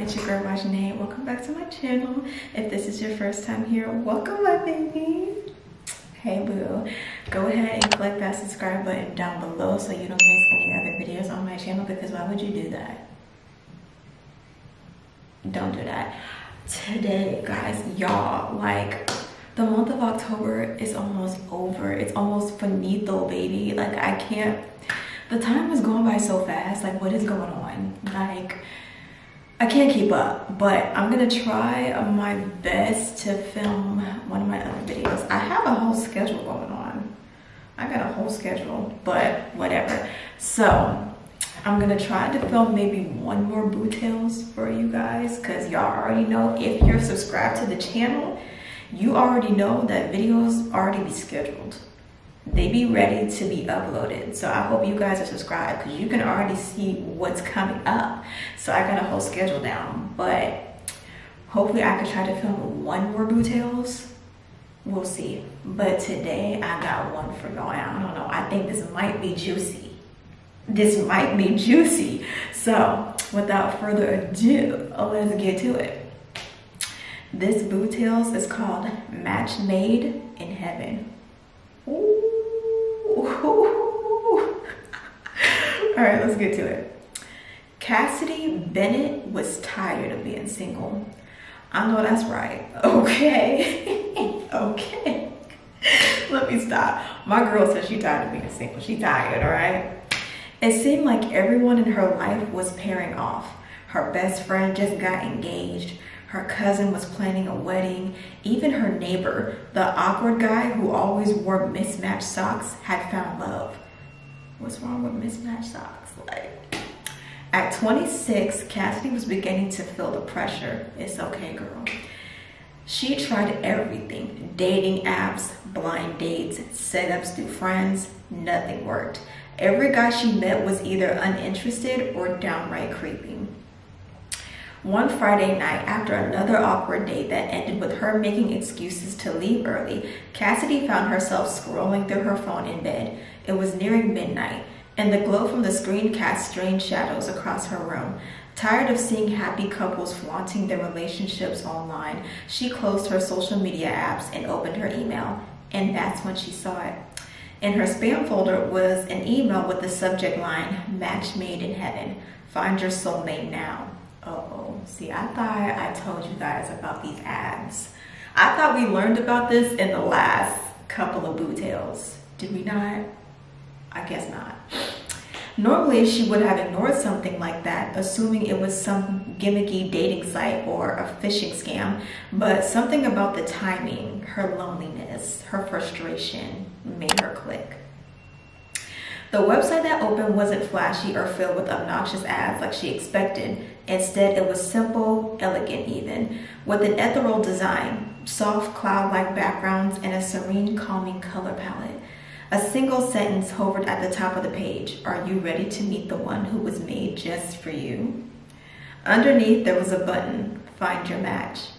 it's your girl Rajanae. Welcome back to my channel. If this is your first time here, welcome my baby. Hey boo. Go ahead and click that subscribe button down below so you don't miss any other videos on my channel, because why would you do that? Don't do that. Today, guys, y'all, like, the month of October is almost over. It's almost finito, baby. Like, I can't, the time is going by so fast. Like, what is going on? Like, I can't keep up, but I'm gonna try my best to film one of my other videos. I have a whole schedule going on. I got a whole schedule, but whatever. So I'm gonna try to film maybe one more boo tales for you guys, because y'all already know, if you're subscribed to the channel, you already know that videos already be scheduled. They be ready to be uploaded. So I hope you guys are subscribed, because you can already see what's coming up. So I got a whole schedule down, but hopefully I can try to film one more boo tales. We'll see. But today I got one for y'all. I don't know. I think this might be juicy. This might be juicy. So without further ado, let's get to it. This boo tales is called Match Made in Heaven. Ooh. All right, let's get to it. Cassidy Bennett was tired of being single. I know that's right. Okay. Okay. Let me stop. My girl said she tired of being single. She tired, all right? It seemed like everyone in her life was pairing off. Her best friend just got engaged. Her cousin was planning a wedding. Even her neighbor, the awkward guy who always wore mismatched socks, had found love. What's wrong with mismatched socks? Like, at 26, Cassidy was beginning to feel the pressure. It's okay, girl. She tried everything. Dating apps, blind dates, setups through friends. Nothing worked. Every guy she met was either uninterested or downright creepy. One Friday night, after another awkward date that ended with her making excuses to leave early, Cassidy found herself scrolling through her phone in bed. It was nearing midnight, and the glow from the screen cast strange shadows across her room. Tired of seeing happy couples flaunting their relationships online, she closed her social media apps and opened her email, and that's when she saw it. In her spam folder was an email with the subject line, Match Made in Heaven. Find your soulmate now. Uh-oh. See, I thought I told you guys about these ads. I thought we learned about this in the last couple of boo tales. Did we not? I guess not. Normally, she would have ignored something like that, assuming it was some gimmicky dating site or a phishing scam, but something about the timing, her loneliness, her frustration made her click. The website that opened wasn't flashy or filled with obnoxious ads like she expected. Instead, it was simple, elegant even, with an ethereal design, soft cloud-like backgrounds, and a serene, calming color palette. A single sentence hovered at the top of the page. Are you ready to meet the one who was made just for you? Underneath, there was a button, Find Your Match.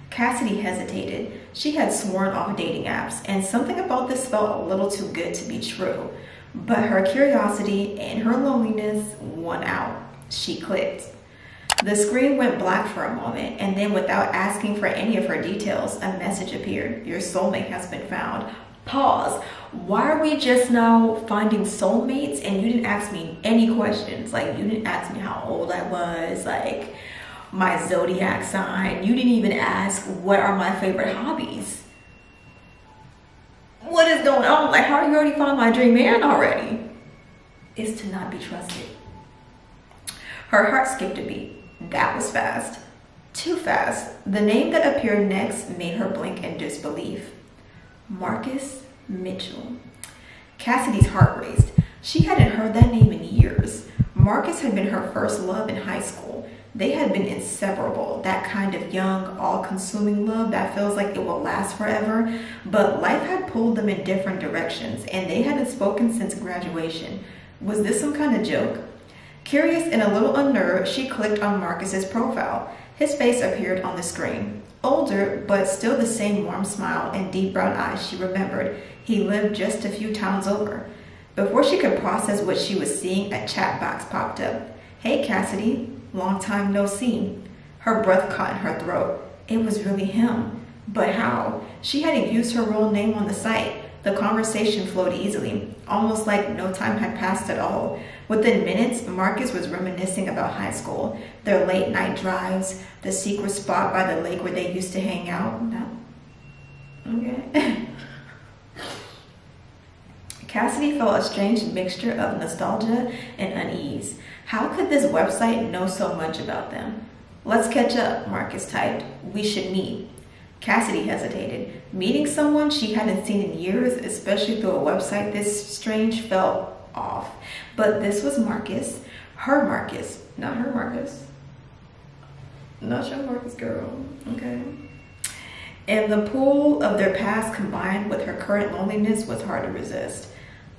Cassidy hesitated. She had sworn off dating apps, and something about this felt a little too good to be true. But her curiosity and her loneliness won out. She clicked. The screen went black for a moment, and then without asking for any of her details, a message appeared. Your soulmate has been found. Pause. Why are we just now finding soulmates and you didn't ask me any questions? Like, you didn't ask me how old I was, like my zodiac sign. You didn't even ask what are my favorite hobbies. What is going on? Like, how you already found my dream man already? It's to not be trusted. Her heart skipped a beat. That was fast. Too fast. The name that appeared next made her blink in disbelief. Marcus Mitchell. Cassidy's heart raced. She hadn't heard that name in years. Marcus had been her first love in high school. They had been inseparable, that kind of young, all-consuming love that feels like it will last forever. But life had pulled them in different directions, and they hadn't spoken since graduation. Was this some kind of joke? Curious and a little unnerved, she clicked on Marcus's profile. His face appeared on the screen. Older, but still the same warm smile and deep brown eyes she remembered. He lived just a few towns over. Before she could process what she was seeing, a chat box popped up. Hey Cassidy, Long time no see. Her breath caught in her throat. It was really him. But how? She hadn't used her real name on the site. The conversation flowed easily, almost like no time had passed at all. Within minutes, Marcus was reminiscing about high school, their late night drives, the secret spot by the lake where they used to hang out. No. Okay. Cassidy felt a strange mixture of nostalgia and unease. How could this website know so much about them? Let's catch up, Marcus typed. We should meet. Cassidy hesitated. Meeting someone she hadn't seen in years, especially through a website this strange, felt off. But this was Marcus. Her Marcus. Not her Marcus. Not your Marcus, girl. Okay. And the pull of their past combined with her current loneliness was hard to resist.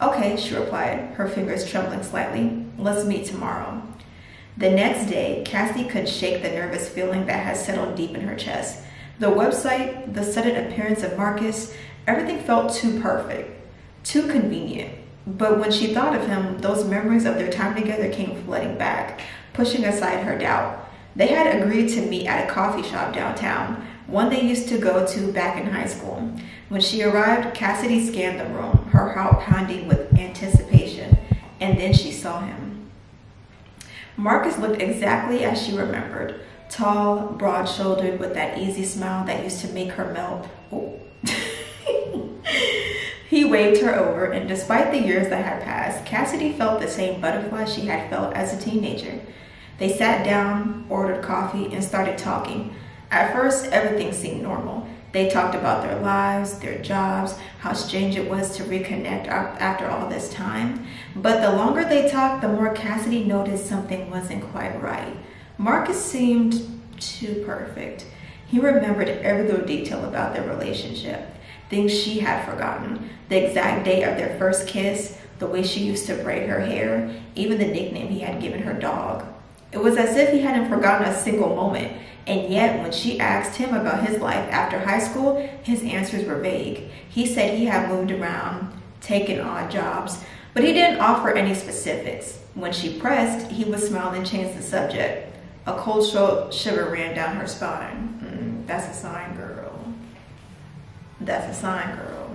Okay, she replied, her fingers trembling slightly. Let's meet tomorrow. The next day, Cassidy could shake the nervous feeling that had settled deep in her chest. The website, the sudden appearance of Marcus, everything felt too perfect, too convenient. But when she thought of him, those memories of their time together came flooding back, pushing aside her doubt. They had agreed to meet at a coffee shop downtown, one they used to go to back in high school. When she arrived, Cassidy scanned the room, her heart pounding with anticipation, and then she saw him. Marcus looked exactly as she remembered, tall, broad-shouldered, with that easy smile that used to make her melt. Oh. He waved her over, and despite the years that had passed, Cassidy felt the same butterfly she had felt as a teenager. They sat down, ordered coffee, and started talking. At first, everything seemed normal. They talked about their lives, their jobs, how strange it was to reconnect after all this time. But the longer they talked, the more Cassidy noticed something wasn't quite right. Marcus seemed too perfect. He remembered every little detail about their relationship, things she had forgotten, the exact day of their first kiss, the way she used to braid her hair, even the nickname he had given her dog. It was as if he hadn't forgotten a single moment, and yet when she asked him about his life after high school, his answers were vague. He said he had moved around, taken odd jobs, but he didn't offer any specifics. When she pressed, he would smile and change the subject. A cold shiver ran down her spine. That's a sign, girl. That's a sign, girl.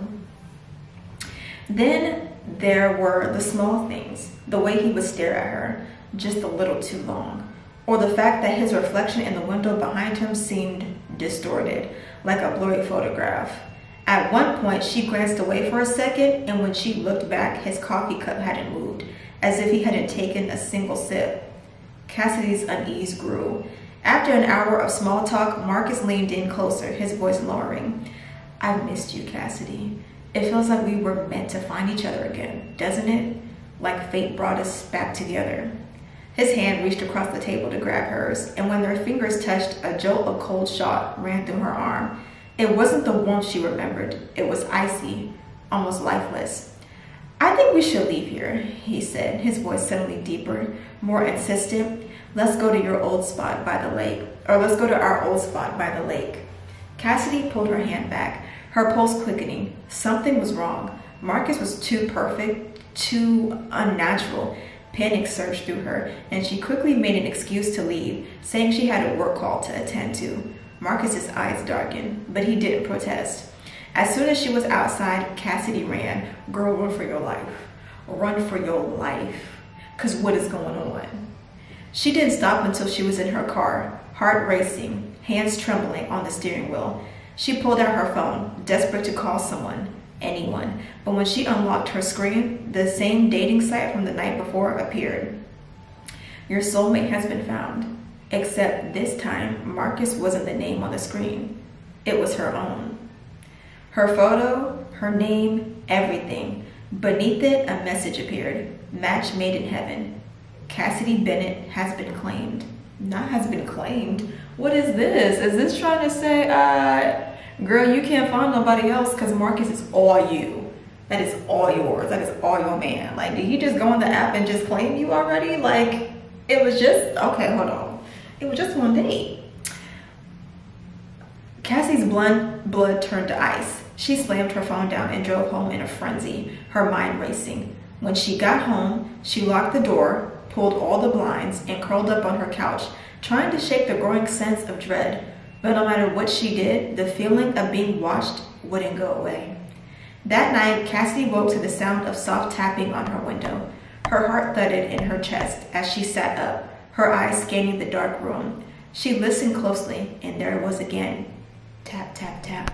Then there were the small things, the way he would stare at her, just a little too long, or the fact that his reflection in the window behind him seemed distorted, like a blurry photograph. At one point, she glanced away for a second, and when she looked back, his coffee cup hadn't moved, as if he hadn't taken a single sip. Cassidy's unease grew. After an hour of small talk, Marcus leaned in closer, his voice lowering. I've missed you, Cassidy. It feels like we were meant to find each other again, doesn't it? Like fate brought us back together. His hand reached across the table to grab hers, and when their fingers touched, a jolt of cold shock ran through her arm. It wasn't the warmth she remembered. It was icy, almost lifeless. I think we should leave here, he said, his voice suddenly deeper, more insistent. Let's go to your old spot by the lake, or let's go to our old spot by the lake. Cassidy pulled her hand back, her pulse quickening. Something was wrong. Marcus was too perfect, too unnatural. Panic surged through her, and she quickly made an excuse to leave, saying she had a work call to attend to. Marcus's eyes darkened, but he didn't protest. As soon as she was outside, Cassidy ran. Girl, run for your life. Run for your life. 'Cause what is going on? She didn't stop until she was in her car, heart racing, hands trembling on the steering wheel. She pulled out her phone, desperate to call someone. Anyone, but when she unlocked her screen, the same dating site from the night before appeared. Your soulmate has been found. Except this time, Marcus wasn't the name on the screen. It was her own. Her photo, her name, everything. Beneath it, a message appeared. Match made in heaven. Cassidy Bennett has been claimed. Not has been claimed. What is this? Is this trying to say, girl, you can't find nobody else because Marcus is all you. That is all yours. That is all your man. Like, did he just go on the app and just claim you already? Like, it was just, okay, hold on. It was just one date. Cassie's blood turned to ice. She slammed her phone down and drove home in a frenzy, her mind racing. When she got home, she locked the door, pulled all the blinds, and curled up on her couch, trying to shake the growing sense of dread. But no matter what she did, the feeling of being watched wouldn't go away. That night, Cassidy woke to the sound of soft tapping on her window. Her heart thudded in her chest as she sat up, her eyes scanning the dark room. She listened closely, and there it was again. Tap, tap, tap.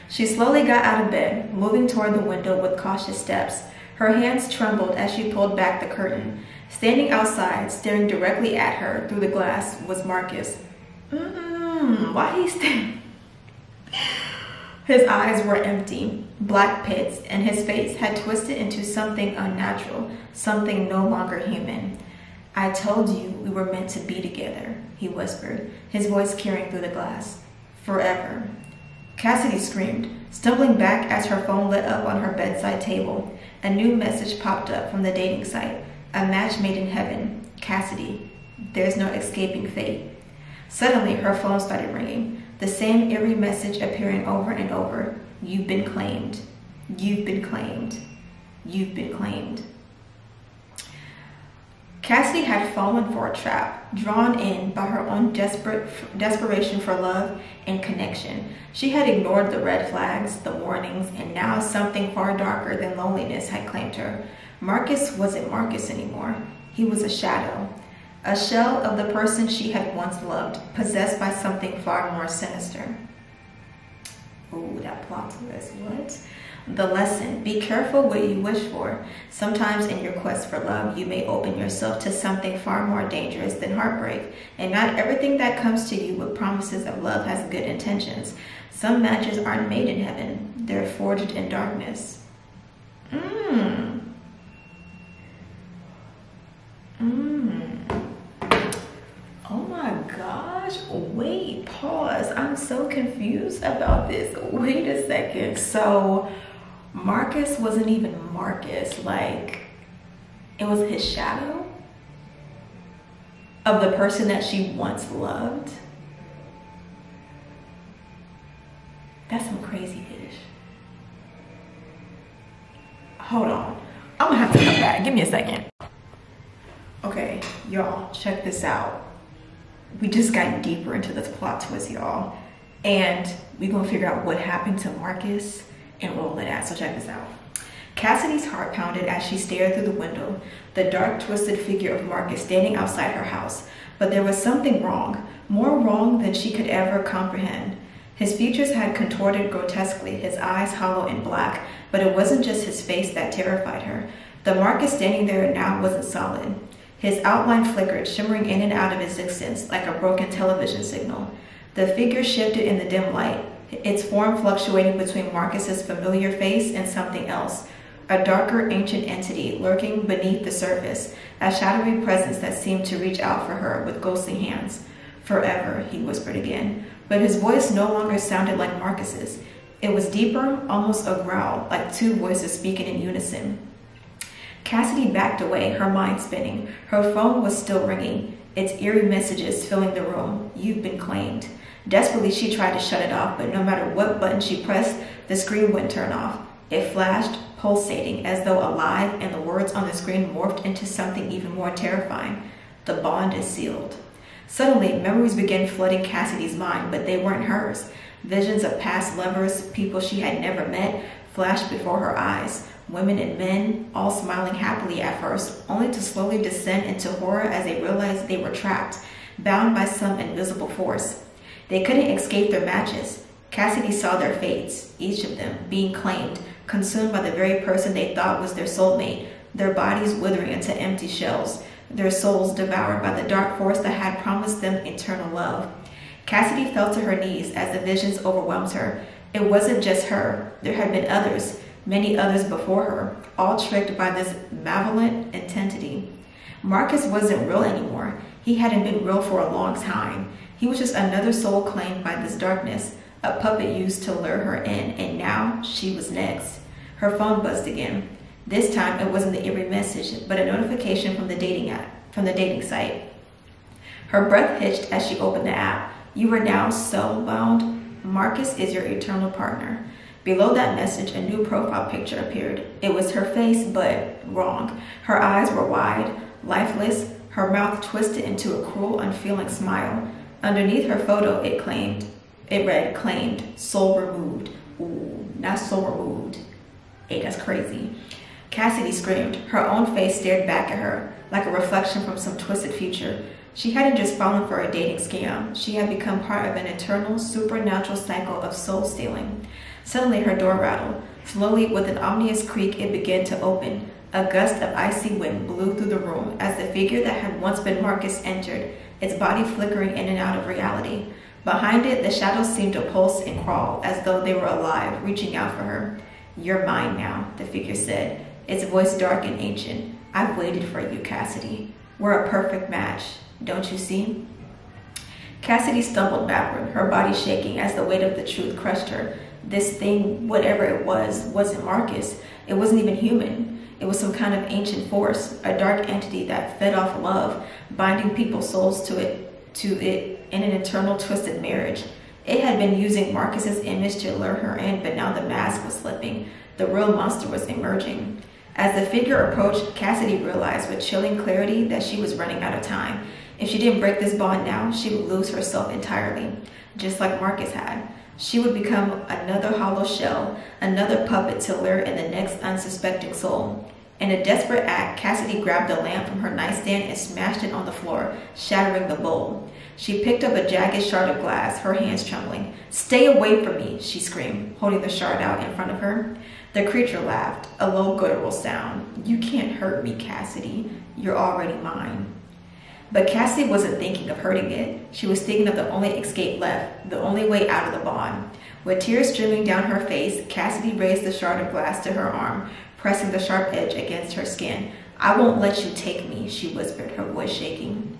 She slowly got out of bed, moving toward the window with cautious steps. Her hands trembled as she pulled back the curtain. Standing outside, staring directly at her through the glass, was Marcus. Why he stand? His eyes were empty, black pits, and his face had twisted into something unnatural, something no longer human. "I told you we were meant to be together," he whispered, his voice carrying through the glass. "Forever." Cassidy screamed, stumbling back as her phone lit up on her bedside table. A new message popped up from the dating site. "A match made in heaven. Cassidy, there's no escaping fate." Suddenly, her phone started ringing, the same eerie message appearing over and over. "You've been claimed. You've been claimed. You've been claimed." Cassidy had fallen for a trap, drawn in by her own desperation for love and connection. She had ignored the red flags, the warnings, and now something far darker than loneliness had claimed her. Marcus wasn't Marcus anymore. He was a shadow, a shell of the person she had once loved, possessed by something far more sinister. Ooh, that plot twist, what? The lesson: be careful what you wish for. Sometimes in your quest for love, you may open yourself to something far more dangerous than heartbreak. And not everything that comes to you with promises of love has good intentions. Some matches aren't made in heaven. They're forged in darkness. Oh my gosh. Wait, pause. I'm so confused about this. Wait a second. So Marcus wasn't even Marcus. Like, it was his shadow of the person that she once loved. That's some crazy ish. Hold on. I'm gonna have to come back. Give me a second. Okay, y'all, check this out. We just got deeper into this plot twist, y'all. And we're gonna figure out what happened to Marcus and roll it out. So check this out. Cassidy's heart pounded as she stared through the window, the dark, twisted figure of Marcus standing outside her house. But there was something wrong, more wrong than she could ever comprehend. His features had contorted grotesquely, his eyes hollow and black, but it wasn't just his face that terrified her. The Marcus standing there now wasn't solid. His outline flickered, shimmering in and out of existence like a broken television signal. The figure shifted in the dim light, its form fluctuating between Marcus's familiar face and something else, a darker, ancient entity lurking beneath the surface, a shadowy presence that seemed to reach out for her with ghostly hands. "Forever," he whispered again, but his voice no longer sounded like Marcus's. It was deeper, almost a growl, like two voices speaking in unison. Cassidy backed away, her mind spinning. Her phone was still ringing, its eerie messages filling the room. "You've been claimed." Desperately, she tried to shut it off, but no matter what button she pressed, the screen wouldn't turn off. It flashed, pulsating, as though alive, and the words on the screen morphed into something even more terrifying. "The bond is sealed." Suddenly, memories began flooding Cassidy's mind, but they weren't hers. Visions of past lovers, people she had never met, flashed before her eyes. Women and men, all smiling happily at first, only to slowly descend into horror as they realized they were trapped, bound by some invisible force. They couldn't escape their matches. Cassidy saw their fates, each of them being claimed, consumed by the very person they thought was their soulmate, their bodies withering into empty shells, their souls devoured by the dark force that had promised them eternal love. Cassidy fell to her knees as the visions overwhelmed her. It wasn't just her. There had been others, many others before her, all tricked by this malevolent entity. Marcus wasn't real anymore. He hadn't been real for a long time. He was just another soul claimed by this darkness, a puppet used to lure her in, and now she was next. Her phone buzzed again. This time it wasn't the eerie message, but a notification from the dating site. Her breath hitched as she opened the app. "You are now soulbound. Marcus is your eternal partner." Below that message, a new profile picture appeared. It was her face, but wrong. Her eyes were wide, lifeless, her mouth twisted into a cruel, unfeeling smile. Underneath her photo, it read, claimed, soul removed. Ooh, not soul removed. Hey, that's crazy. Cassidy screamed. Her own face stared back at her, like a reflection from some twisted future. She hadn't just fallen for a dating scam. She had become part of an eternal, supernatural cycle of soul stealing. Suddenly, her door rattled. Slowly, with an ominous creak, it began to open. A gust of icy wind blew through the room as the figure that had once been Marcus entered, its body flickering in and out of reality. Behind it, the shadows seemed to pulse and crawl, as though they were alive, reaching out for her. You're mine now, the figure said, its voice dark and ancient. I've waited for you, Cassidy. We're a perfect match. Don't you see? Cassidy stumbled backward, her body shaking as the weight of the truth crushed her. This thing, whatever it was, wasn't Marcus. It wasn't even human. It was some kind of ancient force, a dark entity that fed off love, binding people's souls to it in an eternal twisted marriage. It had been using Marcus's image to lure her in, but now the mask was slipping. The real monster was emerging. As the figure approached, Cassidy realized with chilling clarity that she was running out of time. If she didn't break this bond now, she would lose herself entirely, just like Marcus had. She would become another hollow shell, another puppet to lure in the next unsuspecting soul. In a desperate act, Cassidy grabbed a lamp from her nightstand and smashed it on the floor, shattering the bowl. She picked up a jagged shard of glass, her hands trembling. Stay away from me, she screamed, holding the shard out in front of her. The creature laughed, a low guttural sound. You can't hurt me, Cassidy. You're already mine. But Cassidy wasn't thinking of hurting it. She was thinking of the only escape left, the only way out of the bond. With tears streaming down her face, Cassidy raised the shard of glass to her arm, pressing the sharp edge against her skin. I won't let you take me, she whispered, her voice shaking.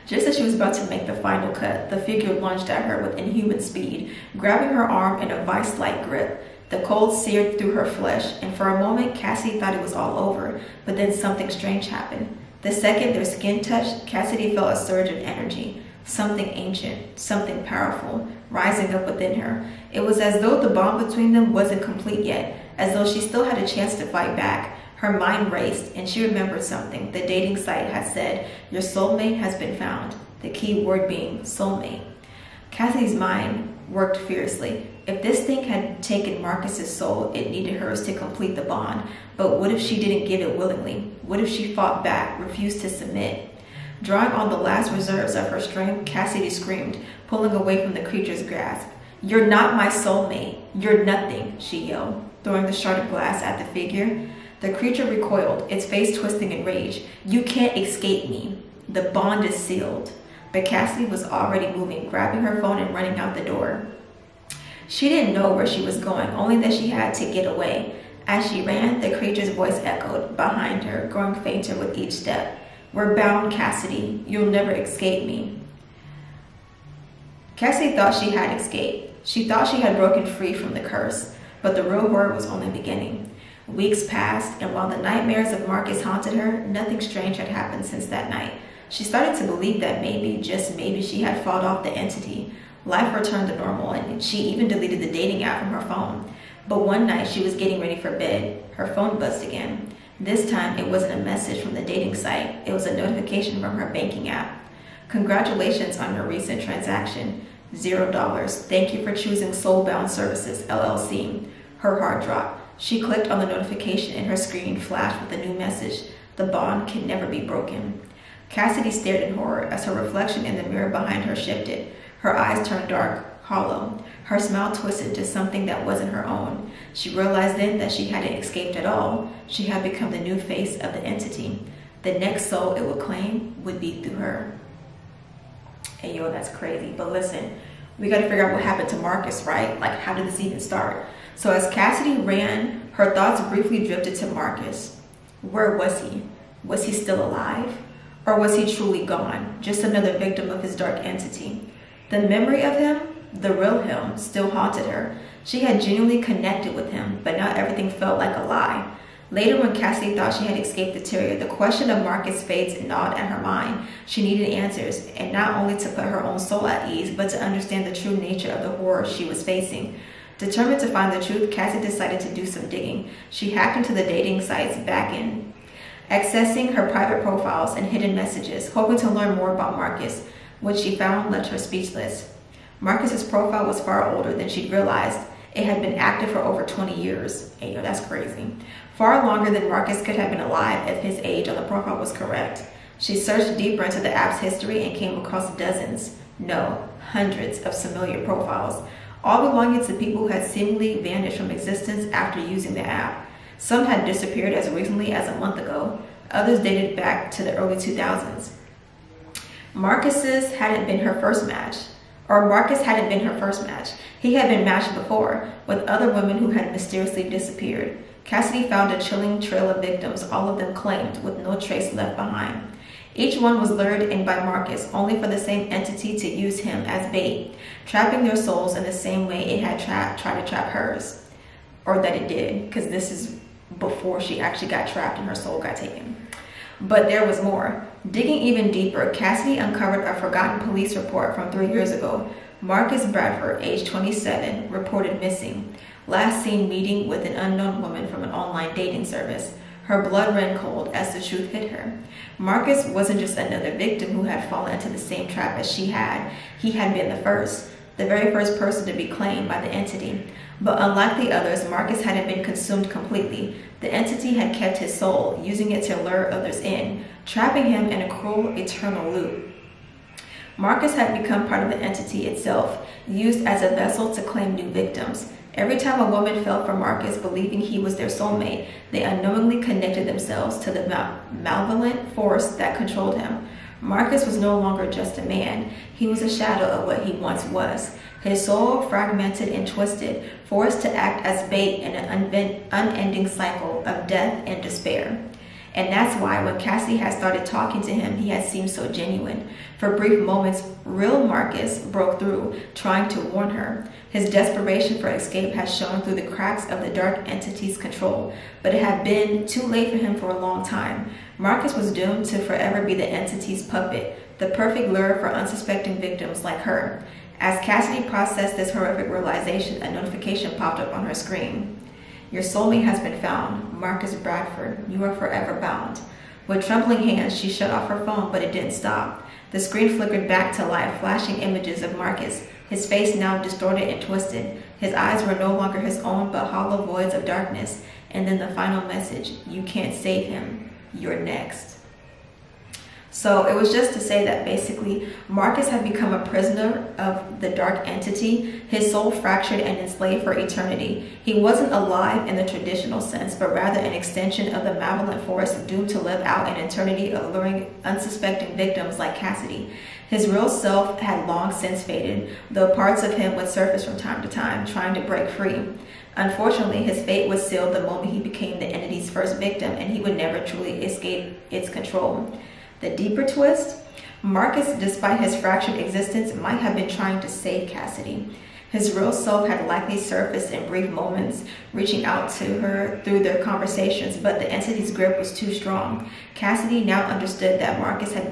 Just as she was about to make the final cut, the figure lunged at her with inhuman speed, grabbing her arm in a vice-like grip. The cold seared through her flesh, and for a moment, Cassidy thought it was all over, but then something strange happened. The second their skin touched, Cassidy felt a surge of energy, something ancient, something powerful, rising up within her. It was as though the bond between them wasn't complete yet, as though she still had a chance to fight back. Her mind raced, and she remembered something the dating site had said, your soulmate has been found, the key word being soulmate. Cassidy's mind worked fiercely. If this thing had taken Marcus's soul, it needed hers to complete the bond. But what if she didn't give it willingly? What if she fought back, refused to submit? Drawing on the last reserves of her strength, Cassidy screamed, pulling away from the creature's grasp. You're not my soulmate. You're nothing, she yelled, throwing the shard of glass at the figure. The creature recoiled, its face twisting in rage. You can't escape me. The bond is sealed. But Cassidy was already moving, grabbing her phone and running out the door. She didn't know where she was going, only that she had to get away. As she ran, the creature's voice echoed behind her, growing fainter with each step. We're bound, Cassidy. You'll never escape me. Cassidy thought she had escaped. She thought she had broken free from the curse, but the real horror was only beginning. Weeks passed, and while the nightmares of Marcus haunted her, nothing strange had happened since that night. She started to believe that maybe, just maybe, she had fought off the entity. Life returned to normal, and she even deleted the dating app from her phone. But one night, she was getting ready for bed. Her phone buzzed again. This time, it wasn't a message from the dating site. It was a notification from her banking app. Congratulations on your recent transaction. $0. Thank you for choosing Soulbound Services, LLC. Her heart dropped. She clicked on the notification and her screen flashed with a new message. The bond can never be broken. Cassidy stared in horror as her reflection in the mirror behind her shifted. Her eyes turned dark, hollow. Her smile twisted to something that wasn't her own. She realized then that she hadn't escaped at all. She had become the new face of the entity. The next soul it would claim would be through her. Hey, yo, that's crazy. But listen, we got to figure out what happened to Marcus, right? Like, how did this even start? So as Cassidy ran, her thoughts briefly drifted to Marcus. Where was he? Was he still alive? Or was he truly gone, just another victim of his dark entity? The memory of him, the real him, still haunted her. She had genuinely connected with him, but now everything felt like a lie. Later, when Cassidy thought she had escaped the terrier, the question of Marcus' fate gnawed at her mind. She needed answers, and not only to put her own soul at ease, but to understand the true nature of the horror she was facing. Determined to find the truth, Cassidy decided to do some digging. She hacked into the dating site's backend accessing her private profiles and hidden messages, hoping to learn more about Marcus, which she found left her speechless. Marcus's profile was far older than she'd realized. It had been active for over 20 years. Hey, yo, that's crazy. Far longer than Marcus could have been alive if his age on the profile was correct. She searched deeper into the app's history and came across dozens, no, hundreds of familiar profiles, all belonging to people who had seemingly vanished from existence after using the app. Some had disappeared as recently as a month ago. Others dated back to the early 2000s. Marcus hadn't been her first match. He had been matched before with other women who had mysteriously disappeared. Cassidy found a chilling trail of victims, all of them claimed, with no trace left behind. Each one was lured in by Marcus, only for the same entity to use him as bait, trapping their souls in the same way it had tried to trap hers. Or that it did, because this is before she actually got trapped and her soul got taken. But there was more. Digging even deeper, Cassidy uncovered a forgotten police report from 3 years ago. Marcus Bradford, age 27, reported missing. Last seen meeting with an unknown woman from an online dating service. Her blood ran cold as the truth hit her. Marcus wasn't just another victim who had fallen into the same trap as she had. He had been the very first person to be claimed by the entity. But unlike the others, Marcus hadn't been consumed completely. The entity had kept his soul, using it to lure others in, trapping him in a cruel, eternal loop. Marcus had become part of the entity itself, used as a vessel to claim new victims. Every time a woman fell for Marcus, believing he was their soulmate, they unknowingly connected themselves to the malevolent force that controlled him. Marcus was no longer just a man. He was a shadow of what he once was. His soul fragmented and twisted, forced to act as bait in an unending cycle of death and despair. And that's why when Cassidy had started talking to him, he had seemed so genuine. For brief moments, real Marcus broke through, trying to warn her. His desperation for escape had shown through the cracks of the dark entity's control, but it had been too late for him for a long time. Marcus was doomed to forever be the entity's puppet, the perfect lure for unsuspecting victims like her. As Cassidy processed this horrific realization, a notification popped up on her screen. Your soulmate has been found. Marcus Bradford, you are forever bound. With trembling hands, she shut off her phone, but it didn't stop. The screen flickered back to life, flashing images of Marcus, his face now distorted and twisted. His eyes were no longer his own, but hollow voids of darkness. And then the final message, you can't save him. You're next. So it was just to say that basically Marcus had become a prisoner of the dark entity, his soul fractured and enslaved for eternity. He wasn't alive in the traditional sense, but rather an extension of the malevolent force doomed to live out an eternity of luring unsuspecting victims like Cassidy. His real self had long since faded, though parts of him would surface from time to time, trying to break free. Unfortunately, his fate was sealed the moment he became the entity's first victim, and he would never truly escape its control. The deeper twist, Marcus, despite his fractured existence, might have been trying to save Cassidy. His real self had likely surfaced in brief moments, reaching out to her through their conversations, but the entity's grip was too strong. Cassidy now understood that Marcus had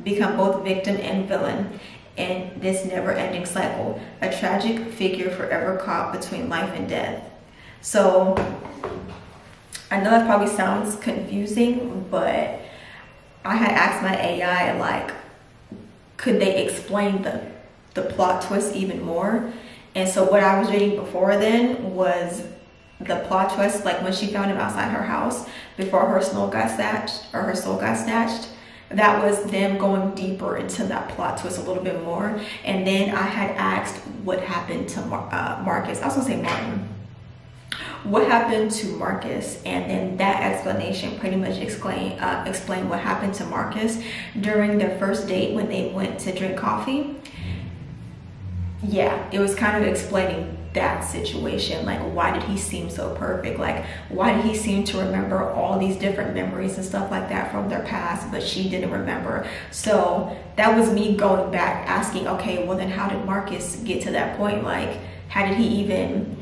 become both victim and villain in this never-ending cycle, a tragic figure forever caught between life and death. So, I know that probably sounds confusing, but I had asked my AI, like, could they explain the plot twist even more? And so what I was reading before then was the plot twist, like when she found him outside her house before her soul got snatched, that was them going deeper into that plot twist a little bit more. And then I had asked what happened to Marcus. I was gonna say Martin. What happened to Marcus? And then that explanation pretty much explained what happened to Marcus during their first date when they went to drink coffee. Yeah, it was kind of explaining that situation. Like, why did he seem so perfect? Like, why did he seem to remember all these different memories and stuff like that from their past, but she didn't remember? So that was me going back asking, okay, well then how did Marcus get to that point? Like, how did he even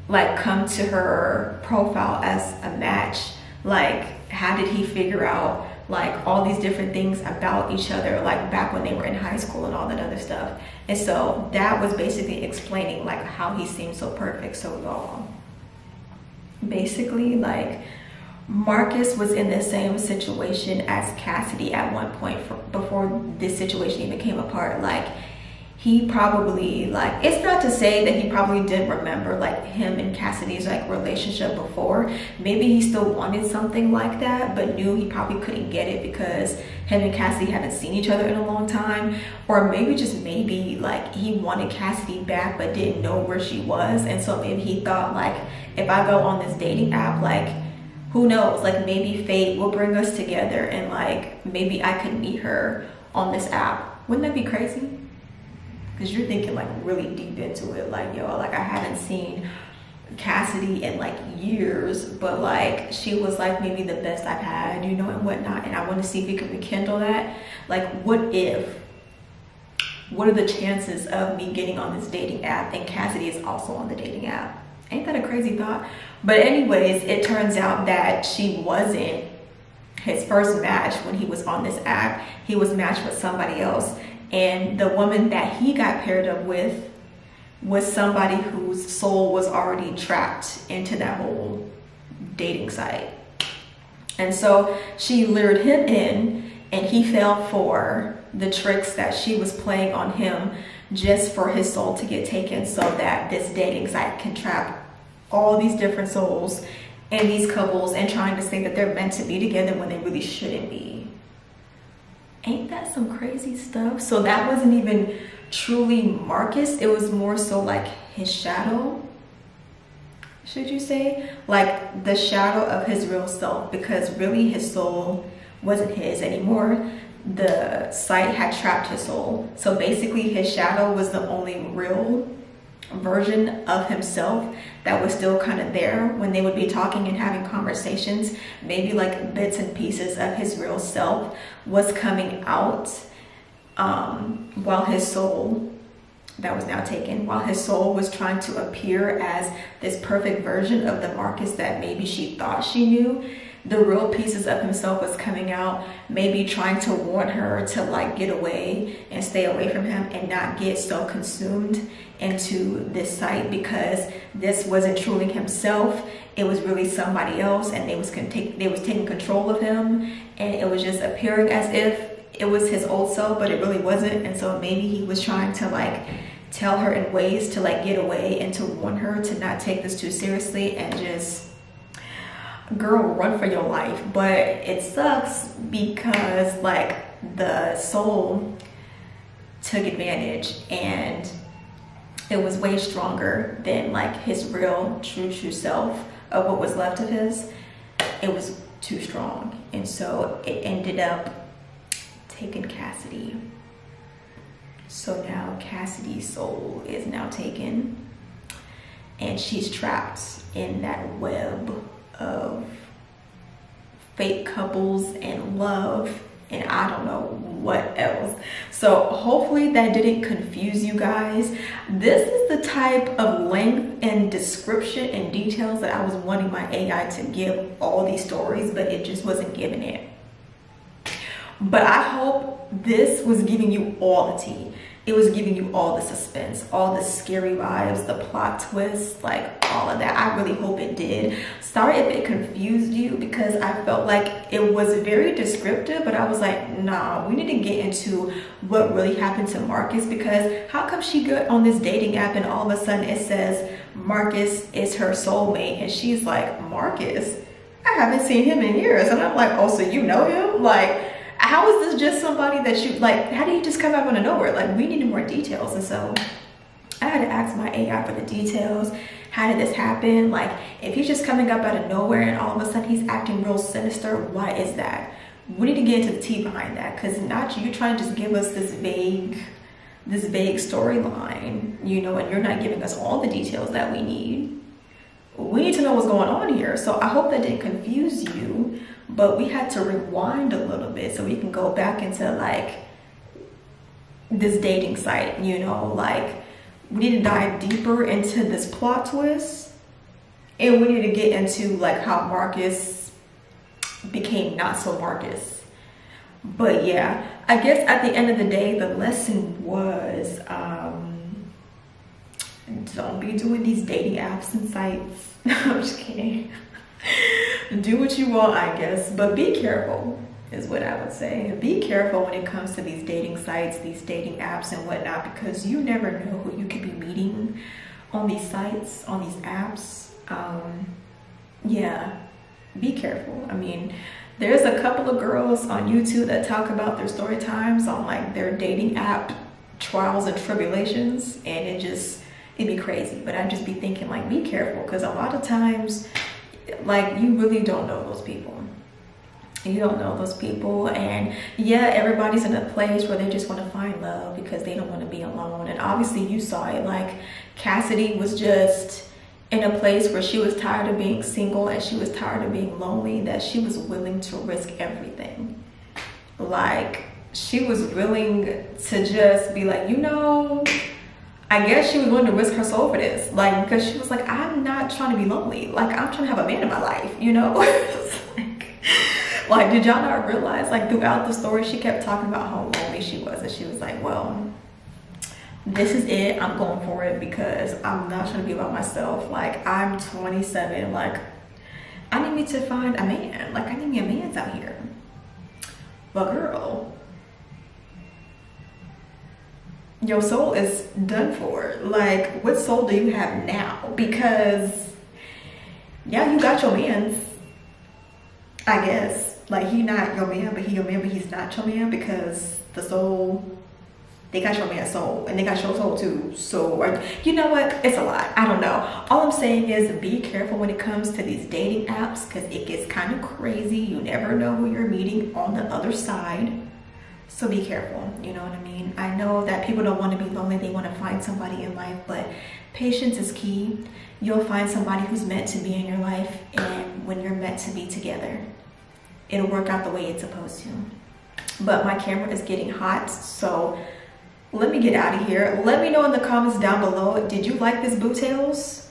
like come to her profile as a match? Like, how did he figure out like all these different things about each other, like back when they were in high school and all that other stuff? And so that was basically explaining like how he seemed so perfect. So y'all, basically, like, Marcus was in the same situation as Cassidy at one point before this situation even came apart. Like, he probably, like, it's not to say that he probably didn't remember like him and Cassidy's like relationship before. Maybe he still wanted something like that, but knew he probably couldn't get it because him and Cassidy haven't seen each other in a long time. Or maybe just maybe like he wanted Cassidy back but didn't know where she was, and so maybe he thought like, if I go on this dating app, like, who knows, like maybe fate will bring us together and like maybe I could meet her on this app. Wouldn't that be crazy? Because you're thinking like really deep into it, like, yo, like I haven't seen Cassidy in like years, but like she was like maybe the best I've had, you know, and whatnot, and I want to see if we can rekindle that. Like, what are the chances of me getting on this dating app and Cassidy is also on the dating app? Ain't that a crazy thought? But anyways, it turns out that she wasn't his first match when he was on this app. He was matched with somebody else, and the woman that he got paired up with was somebody whose soul was already trapped into that whole dating site. And so she lured him in, and he fell for the tricks that she was playing on him just for his soul to get taken, so that this dating site can trap all these different souls and these couples and trying to say that they're meant to be together when they really shouldn't be. Ain't that some crazy stuff? So that wasn't even truly Marcus. It was more so like his shadow, should you say? Like the shadow of his real self, because really his soul wasn't his anymore. The site had trapped his soul. So basically his shadow was the only real version of himself that was still kind of there when they would be talking and having conversations. Maybe like bits and pieces of his real self was coming out, while his soul that was now taken, while his soul was trying to appear as this perfect version of the Marcus that maybe she thought she knew. The real pieces of himself was coming out, maybe trying to warn her to like get away and stay away from him and not get so consumed into this site, because this wasn't truly himself. It was really somebody else, and they was taking control of him, and it was just appearing as if it was his old self, but it really wasn't. And so maybe he was trying to like tell her in ways to like get away and to warn her to not take this too seriously and just, girl, run for your life. But it sucks because like the soul took advantage, and it was way stronger than like his real true self of what was left of his. It was too strong, and so it ended up taking Cassidy. So now Cassidy's soul is now taken, and she's trapped in that web of fake couples and love and I don't know what else. So hopefully that didn't confuse you guys. This is the type of length and description and details that I was wanting my AI to give all these stories, but it just wasn't giving it. But I hope this was giving you all the tea. It was giving you all the suspense, all the scary vibes, the plot twists, like all of that. I really hope it did. Sorry if it confused you, because I felt like it was very descriptive, but I was like, nah, we need to get into what really happened to Marcus, because how come she got on this dating app and all of a sudden it says Marcus is her soulmate, and she's like, Marcus? I haven't seen him in years. And I'm like, oh, so you know him? Like, how is this just somebody that you, like, how do you just come out of nowhere? Like, we needed more details. And so I had to ask my AI for the details. How did this happen? Like, if he's just coming up out of nowhere and all of a sudden he's acting real sinister, why is that? We need to get into the tea behind that, because not you trying to just give us this vague storyline, you know, and you're not giving us all the details that we need. We need to know what's going on here. So I hope that didn't confuse you, but we had to rewind a little bit so we can go back into like this dating site, you know, like we need to dive deeper into this plot twist, and we need to get into like how Marcus became not so Marcus. But yeah, I guess at the end of the day, the lesson was don't be doing these dating apps and sites. I'm just kidding. Do what you want, I guess, but be careful is what I would say. Be careful when it comes to these dating sites, these dating apps and whatnot, because you never know who you could be meeting on these sites, on these apps. Yeah, be careful. I mean, there's a couple of girls on YouTube that talk about their story times on like their dating app trials and tribulations, and it'd be crazy. But I'd just be thinking like, be careful, because a lot of times, like, you really don't know those people. You don't know those people, and yeah, everybody's in a place where they just want to find love because they don't want to be alone. And obviously you saw it, like Cassidy was just in a place where she was tired of being single and she was tired of being lonely, that she was willing to risk everything. Like, she was willing to just be like, you know, I guess she was willing to risk her soul for this, like, because she was like, I'm not trying to be lonely, like, I'm trying to have a man in my life, you know. Like, did y'all not realize, like, throughout the story, she kept talking about how lonely she was, and she was like, well, this is it, I'm going for it, because I'm not trying to be about myself. Like, I'm 27, like, I need me to find a man, like, I need me a man's out here. But girl, your soul is done for. Like, what soul do you have now? Because yeah, you got your man's, I guess. Like, he not your man, but he your man, but he's not your man, because the soul, they got your man's soul and they got your soul too. So, you know what? It's a lot. I don't know. All I'm saying is be careful when it comes to these dating apps, because it gets kind of crazy. You never know who you're meeting on the other side. So be careful, you know what I mean? I know that people don't want to be lonely. They want to find somebody in life, but patience is key. You'll find somebody who's meant to be in your life, and when you're meant to be together, it'll work out the way it's supposed to. But my camera is getting hot, so let me get out of here. Let me know in the comments down below, did you like this Boo Tales?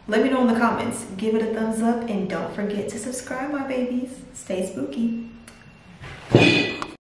Let me know in the comments. Give it a thumbs up, and don't forget to subscribe, my babies. Stay spooky.